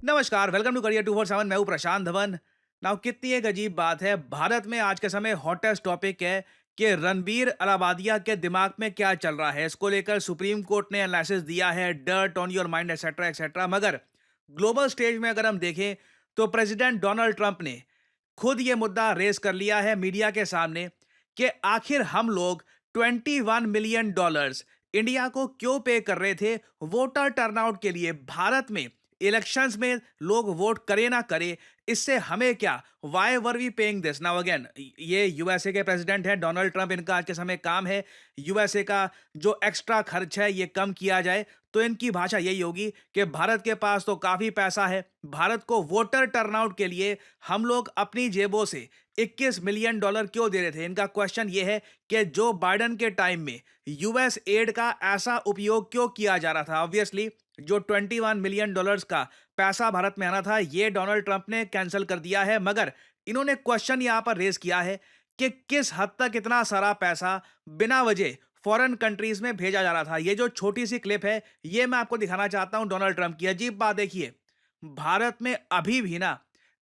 नमस्कार, welcome to career 247। मैं हूं प्रशांत धवन। नाउ कितनी एक अजीब बात है, भारत में आज के समय हॉटेस्ट टॉपिक है कि रणबीर अलाहाबादिया के दिमाग में क्या चल रहा है। इसको लेकर सुप्रीम कोर्ट ने एनालिसिस दिया है, dirt on your mind etcetera etcetera. मगर ग्लोबल स्टेज में अगर हम देखें तो प्रेसिडेंट डोनाल्ड ट्रंप ने खुद ये मुद्दा रेज कर लिया है मीडिया के सामने कि आखिर हम लोग $21 मिलियन इंडिया को क्यों पे कर रहे थे वोटर टर्नआउट के लिए। भारत में इलेक्शंस में लोग वोट करे ना करे, इससे हमें क्या, why were we paying this. Now again, ये यूएसए के प्रेसिडेंट हैं डोनाल्ड ट्रंप, इनका आज के समय काम है यूएसए का जो एक्स्ट्रा खर्च है ये कम किया जाए। तो इनकी भाषा यही होगी कि भारत के पास तो काफी पैसा है, भारत को वोटर टर्नआउट के लिए हम लोग अपनी जेबों से $21 मिलियन क्यों दे रहे थे। इनका क्वेश्चन ये है कि जो बाइडेन के टाइम में यूएस एड का ऐसा उपयोग क्यों किया जा रहा था। ऑब्वियसली जो $21 मिलियन का पैसा भारत में आना था ये डोनाल्ड ट्रंप ने कैंसिल कर दिया है। मगर इन्होंने क्वेश्चन यहां पर रेज किया है कि किस हद तक इतना सारा पैसा बिना वजह फॉरेन कंट्रीज में भेजा जा रहा था। ये जो छोटी सी क्लिप है ये मैं आपको दिखाना चाहता हूं डोनाल्ड ट्रंप की। अजीब बात देखिए, भारत में अभी भी ना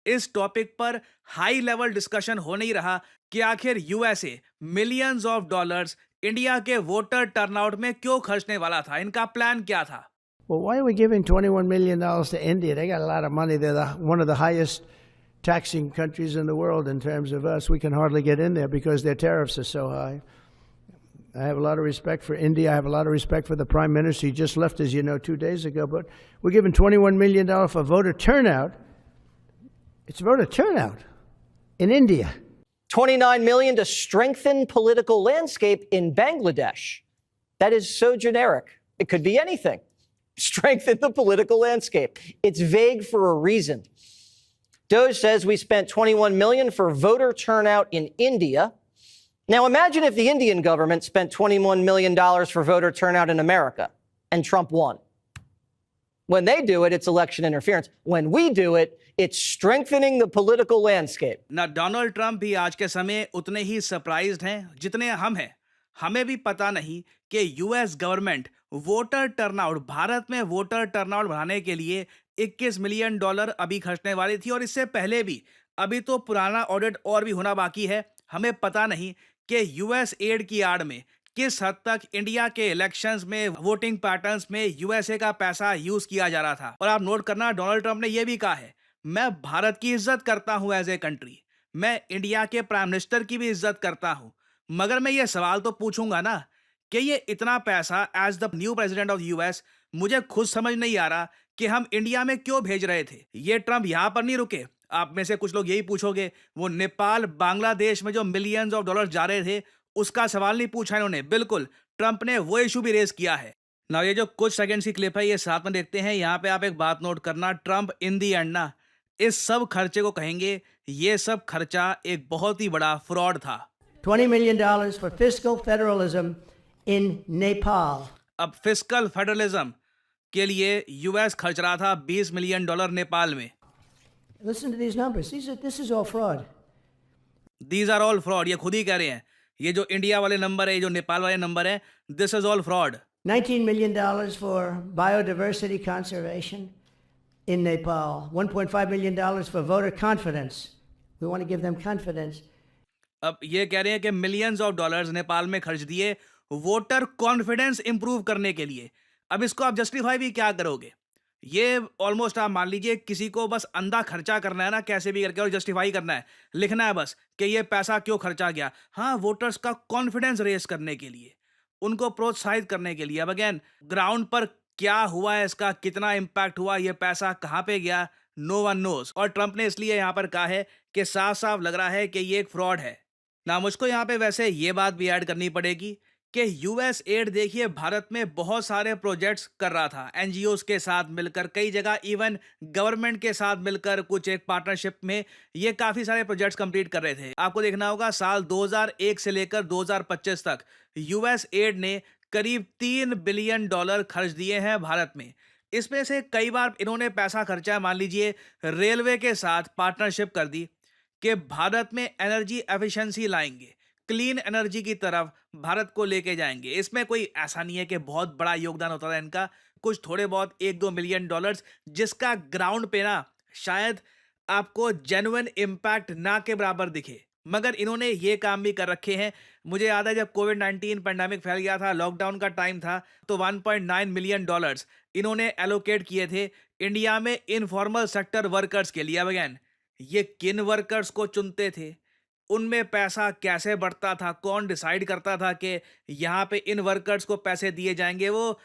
इस टॉपिक पर हाई लेवल डिस्कशन हो नहीं रहा कि आखिर USA millions of dollars India के वोटर टर्नआउट में क्यों खर्चने वाला था, इनका प्लान क्या था। Well, why are we giving $21 million to India? They got a lot of money. They're one of the highest taxing countries in the world in terms of us. We can hardly get in there because their tariffs are so high. I have a lot of respect for India. I have a lot of respect for the Prime Minister. He just left, as you know, 2 days ago. But we're giving $21 million for voter turnout. It's voter turnout in India. $29 million to strengthen political landscape in Bangladesh. That is so generic. It could be anything. Strengthen the political landscape. It's vague for a reason. Doge says we spent $21 million for voter turnout in India. Now imagine if the Indian government spent $21 million for voter turnout in America and Trump won. When they do it, it's election interference. When we do it, it's strengthening the political landscape. ना Donald Trump भी आज के समय उतने ही surprised हैं जितने हम हैं। हमें भी पता नहीं कि US government voter turnout, Bharat में वोटर टर्नआउट बढ़ाने के लिए $21 मिलियन अभी खर्चने वाली थी। और इससे पहले भी अभी तो पुराना ऑडिट और भी होना बाकी है। हमें पता नहीं कि यूएस एड की आड़ में किस हद तक इंडिया के इलेक्शंस में, वोटिंग पैटर्न्स में यूएसए का पैसा यूज किया जा रहा था। और आप नोट करना, डोनाल्ड ट्रंप ने यह भी कहा है मैं भारत की इज्जत करता हूं एज ए कंट्री, मैं इंडिया के प्राइम मिनिस्टर की भी इज्जत करता हूं। मगर मैं ये सवाल तो पूछूंगा ना कि ये इतना पैसा as the new president of US, मुझे खुद समझ नहीं आ रहा कि हम इंडिया में क्यों भेज रहे थे। ये ट्रंप यहां पर नहीं रुके। आप में से कुछ लोग यही पूछोगे, वो नेपाल, बांग्लादेश में जो मिलियंस ऑफ डॉलर जा रहे थे उसका सवाल नहीं पूछा इन्होंने। बिल्कुल, ट्रंप ने वो इशू भी रेज किया है ना। ये जो कुछ सेकंड्स की क्लिप है ये साथ में देखते हैं। यहाँ पे आप एक बात नोट करना, ट्रंप इन दी एंड ना इस सब खर्चे को कहेंगे ये सब खर्चा एक बहुत ही बड़ा फ्रॉड था। $20 million for fiscal federalism in Nepal. अब फिस्कल फेडरलिज्म के लिए यूएस खर्च रहा था $20 मिलियन नेपाल में। Listen to these numbers. This is all fraud. These are all fraud, ये खुद ही कह रहे हैं। ये जो इंडिया वाले नंबर है, ये जो नेपाल वाले नंबर है, this is all fraud. $19 million for biodiversity conservation in Nepal. $1.5 million for voter confidence. We want to give them confidence. अब ये कह रहे हैं कि मिलियंस ऑफ डॉलर्स नेपाल में खर्च दिए वोटर कॉन्फिडेंस इंप्रूव करने के लिए। अब इसको आप जस्टिफाई भी क्या करोगे। ये ऑलमोस्ट आप मान लीजिए किसी को बस अंधा खर्चा करना है ना, कैसे भी करके, और जस्टिफाई करना है, लिखना है बस कि ये पैसा क्यों खर्चा गया। हाँ, वोटर्स का कॉन्फिडेंस रेस करने के लिए, उनको प्रोत्साहित करने के लिए। अब अगेन ग्राउंड पर क्या हुआ है, इसका कितना इंपैक्ट हुआ, ये पैसा कहाँ पे गया, नो वन नोस। और ट्रंप ने इसलिए यहाँ पर कहा है कि साफ साफ लग रहा है कि ये एक फ्रॉड है ना। मुझको यहाँ पे वैसे ये बात भी ऐड करनी पड़ेगी कि यूएस एड देखिए भारत में बहुत सारे प्रोजेक्ट्स कर रहा था, एनजीओस के साथ मिलकर, कई जगह इवन गवर्नमेंट के साथ मिलकर कुछ एक पार्टनरशिप में ये काफी सारे प्रोजेक्ट्स कंप्लीट कर रहे थे। आपको देखना होगा साल 2001 से लेकर 2025 तक यूएस एड ने करीब $3 बिलियन खर्च दिए हैं भारत में। इसमें से कई बार इन्होंने पैसा खर्चा, मान लीजिए रेलवे के साथ पार्टनरशिप कर दी कि भारत में एनर्जी एफिशिएंसी लाएंगे, क्लीन एनर्जी की तरफ भारत को लेके जाएंगे। इसमें कोई ऐसा नहीं है कि बहुत बड़ा योगदान होता था इनका, कुछ थोड़े बहुत 1-2 मिलियन डॉलर्स, जिसका ग्राउंड पे ना शायद आपको जेन्युइन इम्पैक्ट ना के बराबर दिखे, मगर इन्होंने ये काम भी कर रखे हैं। मुझे याद है जब कोविड-19 पैंडेमिक फैल गया था, लॉकडाउन का टाइम था, तो 1.9 मिलियन डॉलर्स इन्होंने एलोकेट किए थे इंडिया में इनफॉर्मल सेक्टर वर्कर्स के लिए। अब अगेन, ये किन वर्कर्स को चुनते थे, उनमें पैसा कैसे बढ़ता था, कौन डिसाइड करता था कि यहाँ पे इन वर्कर्स को पैसे दिए जाएंगे, वो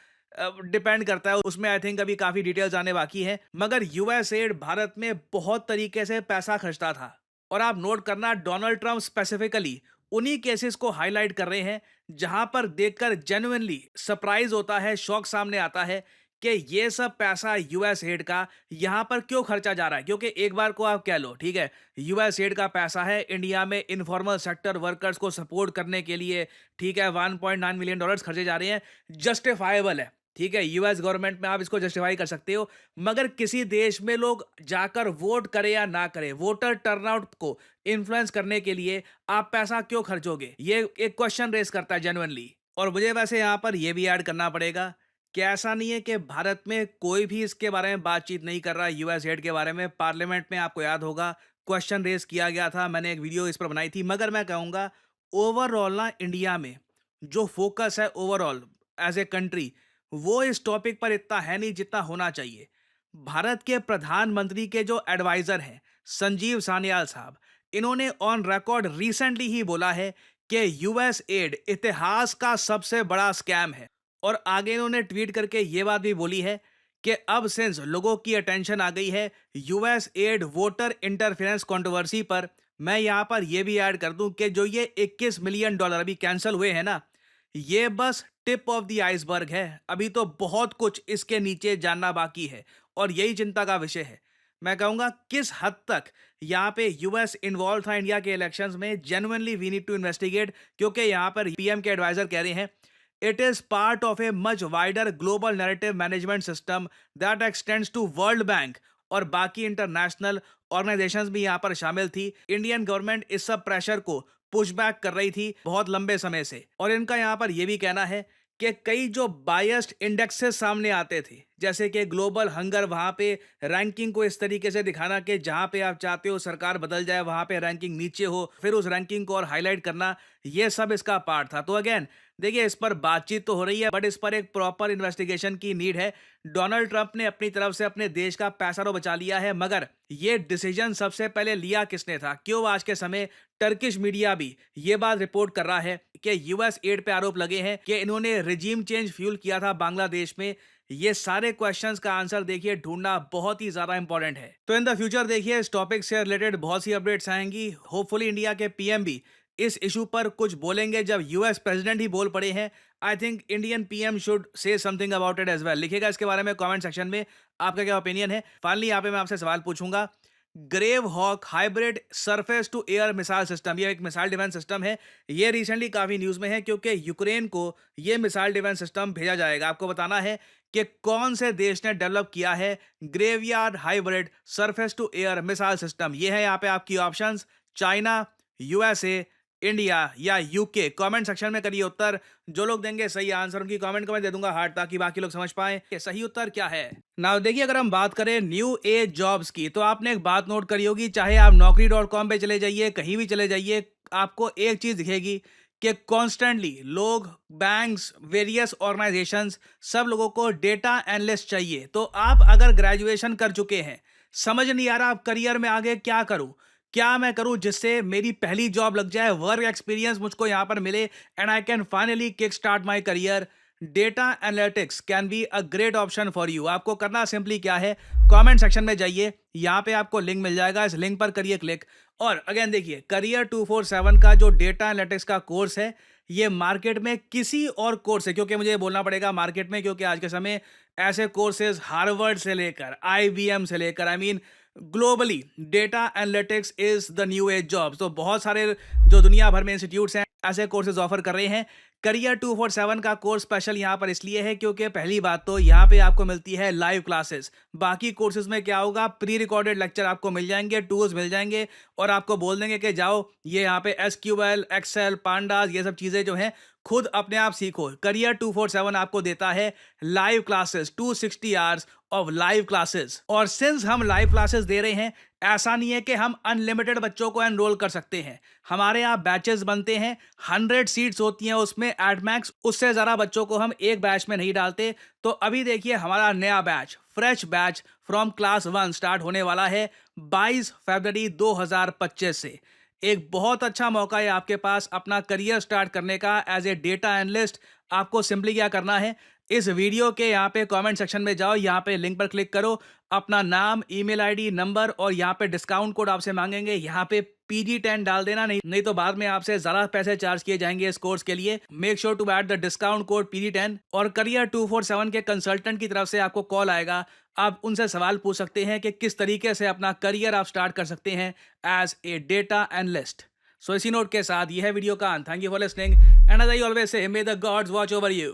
डिपेंड करता है। उसमें आई थिंक अभी काफ़ी डिटेल्स आने बाकी हैं, मगर यूएसएड भारत में बहुत तरीके से पैसा खर्चता था। और आप नोट करना, डोनाल्ड ट्रंप स्पेसिफिकली उन्हीं केसेस को हाईलाइट कर रहे हैं जहां पर देखकर जेन्युइनली सरप्राइज होता है, शौक सामने आता है कि ये सब पैसा यूएस एड का यहां पर क्यों खर्चा जा रहा है। क्योंकि एक बार को आप कह लो, ठीक है, यूएस एड का पैसा है इंडिया में इनफॉर्मल सेक्टर वर्कर्स को सपोर्ट करने के लिए, ठीक है, 1.9 मिलियन डॉलर्स खर्चे जा रहे हैं, जस्टिफाइबल है, ठीक है, यूएस गवर्नमेंट में आप इसको जस्टिफाई कर सकते हो। मगर किसी देश में लोग जाकर वोट करें या ना करें, वोटर टर्नआउट को इन्फ्लुएंस करने के लिए आप पैसा क्यों खर्चोगे, ये एक क्वेश्चन रेस करता है जेन्युइनली। और मुझे वैसे यहाँ पर यह भी ऐड करना पड़ेगा कि ऐसा नहीं है कि भारत में कोई भी इसके बारे में बातचीत नहीं कर रहा यूएस एड के बारे में। पार्लियामेंट में आपको याद होगा क्वेश्चन रेस किया गया था, मैंने एक वीडियो इस पर बनाई थी। मगर मैं कहूँगा ओवरऑल ना इंडिया में जो फोकस है ओवरऑल एज ए कंट्री, वो इस टॉपिक पर इतना है नहीं जितना होना चाहिए। भारत के प्रधानमंत्री के जो एडवाइजर हैं संजीव सान्याल साहब, इन्होंने ऑन रिकॉर्ड रिसेंटली ही बोला है कि यूएस एड इतिहास का सबसे बड़ा स्कैम है। और आगे इन्होंने ट्वीट करके ये बात भी बोली है कि अब सिंस लोगों की अटेंशन आ गई है US add voter interference controversy पर, मैं यहां पर यह भी ऐड कर दूं कि जो ये 21 मिलियन डॉलर अभी कैंसिल हुए हैं ना, ये बस टिप ऑफ द आइसबर्ग है। अभी तो बहुत कुछ इसके नीचे जानना बाकी है और यही चिंता का विषय है। मैं कहूंगा किस हद तक यहाँ पे यूएस इन्वॉल्व था इंडिया के इलेक्शंस में, genuinely we need to investigate. क्योंकि यहाँ पर पीएम के एडवाइजर कह रहे हैं it is part of a much wider global narrative management system that extends to world bank, और बाकी इंटरनेशनल ऑर्गेनाइजेशंस भी यहाँ पर शामिल थी। इंडियन गवर्नमेंट इस सब प्रेशर को पुशबैक कर रही थी बहुत लंबे समय से। और इनका यहाँ पर यह भी कहना है कि कई जो बायस्ड इंडेक्सेस सामने आते थे, जैसे कि ग्लोबल हंगर, वहां पे रैंकिंग को इस तरीके से दिखाना कि जहां पे आप चाहते हो सरकार बदल जाए वहां पे रैंकिंग नीचे हो, फिर उस रैंकिंग को और हाईलाइट करना, ये सब इसका पार्ट था। तो अगेन देखिए, इस पर बातचीत तो हो रही है बट इस पर एक प्रॉपर इन्वेस्टिगेशन की नीड है। डोनाल्ड ट्रंप ने अपनी तरफ से अपने देश का पैसा तो बचा लिया है, मगर ये डिसीजन सबसे पहले लिया किसने था? क्यों आज के समय टर्किश मीडिया भी ये बात रिपोर्ट कर रहा है कि यूएस एड पे आरोप लगे हैं कि इन्होंने रिजीम चेंज फ्यूल किया था बांग्लादेश में। ये सारे क्वेश्चंस का आंसर देखिए ढूंढना बहुत ही ज्यादा इंपॉर्टेंट है। तो इन द फ्यूचर देखिए इस टॉपिक से रिलेटेड बहुत सी अपडेट्स आएंगी। होपफुली इंडिया के पीएम भी इस इशू पर कुछ बोलेंगे। जब यूएस प्रेसिडेंट ही बोल पड़े हैं, I think Indian PM should say something about it as well. लिखिएगा इसके बारे में कमेंट सेक्शन में आपका क्या ओपिनियन है। फाइनली यहाँ पे मैं आपसे सवाल पूछूंगा, Gravehawk hybrid surface to air missile system, ये एक मिसाइल डिफेंस सिस्टम है। ये रिसेंटली काफी न्यूज में है क्योंकि यूक्रेन को ये मिसाइल डिफेंस सिस्टम भेजा जाएगा। आपको बताना है कि कौन से देश ने डेवलप किया है graveyard hybrid surface to air missile system. ये है यहाँ पे आपकी ऑप्शंस, चाइना, यूएसए, इंडिया या यूके। कमेंट सेक्शन में करिए उत्तर। जो लोग देंगे सही आंसर उनकी कमेंट को मैं दे दूंगा हार्ट, ताकि बाकी लोग समझ पाएं कि सही उत्तर क्या है। नाउ देखिए, अगर हम बात करें न्यू एज जॉब्स की, तो आपने एक बात नोट करी होगी, चाहे आप naukri.com पे चले जाइए, कहीं भी चले जाइए, आपको एक चीज दिखेगी कि कॉन्स्टेंटली लोग, बैंक्स, वेरियस ऑर्गेनाइजेशंस, सब लोगों को डेटा एनालिस्ट चाहिए। तो आप अगर ग्रेजुएशन कर चुके हैं, समझ नहीं आ रहा आप करियर में आगे क्या करूं, क्या मैं करूं जिससे मेरी पहली जॉब लग जाए, वर्क एक्सपीरियंस मुझको यहां पर मिले and I can finally kick start my career, data analytics can be a great option for you. आपको करना सिंपली क्या है, कमेंट सेक्शन में जाइए, यहाँ पे आपको लिंक मिल जाएगा, इस लिंक पर करिए क्लिक। और अगेन देखिए, करियर 247 का जो डेटा एनालिटिक्स का कोर्स है, ये मार्केट में किसी और कोर्स से, क्योंकि मुझे बोलना पड़ेगा मार्केट में, क्योंकि आज के समय ऐसे कोर्सेज हार्वर्ड से लेकर आईबीएम से लेकर, I mean globally data analytics is the new age job. तो बहुत सारे जो दुनिया भर में इंस्टीट्यूट्स हैं ऐसे कोर्सेज ऑफर कर रहे हैं करियर 247 का कोर्स स्पेशल यहाँ पर इसलिए है क्योंकि पहली बात तो यहाँ पे आपको मिलती है लाइव क्लासेस। बाकी कोर्सेज में क्या होगा, प्री रिकॉर्डेड लेक्चर आपको मिल जाएंगे, टूल्स मिल जाएंगे और आपको बोल देंगे कि जाओ ये यहाँ पे एसक्यूएल, एक्सेल, पांडास, ये सब चीज़ें जो हैं खुद अपने आप सीखो। करियर 247 आपको देता है live classes, 260 hours of live classes. और सिंस हम लाइव क्लासेस दे रहे हैं, ऐसा नहीं है कि हम अनलिमिटेड बच्चों को एनरोल कर सकते हैं। हमारे यहाँ बैचेस बनते हैं, 100 सीट्स होती हैं उसमें एट मैक्स, उससे ज़्यादा बच्चों को हम एक बैच में नहीं डालते। तो अभी देखिए हमारा नया batch, fresh batch from class 1 start होने वाला है 22 फरवरी 2025 से। एक बहुत अच्छा मौका है आपके पास अपना करियर स्टार्ट करने का एज ए डेटा एनालिस्ट। आपको सिंपली क्या करना है, इस वीडियो के यहाँ पे कमेंट सेक्शन में जाओ, यहाँ पे लिंक पर क्लिक करो, अपना नाम, ईमेल आईडी, नंबर और यहाँ पे डिस्काउंट कोड आपसे मांगेंगे, यहाँ पे PG10 डाल देना, नहीं तो बाद में आपसे ज़्यादा पैसे चार्ज किए जाएंगे इस कोर्स के लिए। Make sure to add the discount code PG10। और करियर 247 के कंसल्टेंट की तरफ से आपको कॉल आएगा, आप उनसे सवाल पूछ सकते हैं कि किस तरीके से अपना करियर आप स्टार्ट कर सकते हैं as a data analyst. So इसी नोट के साथ यह है वीडियो का अंत। Thank you for listening and as I always say, may the gods watch over you.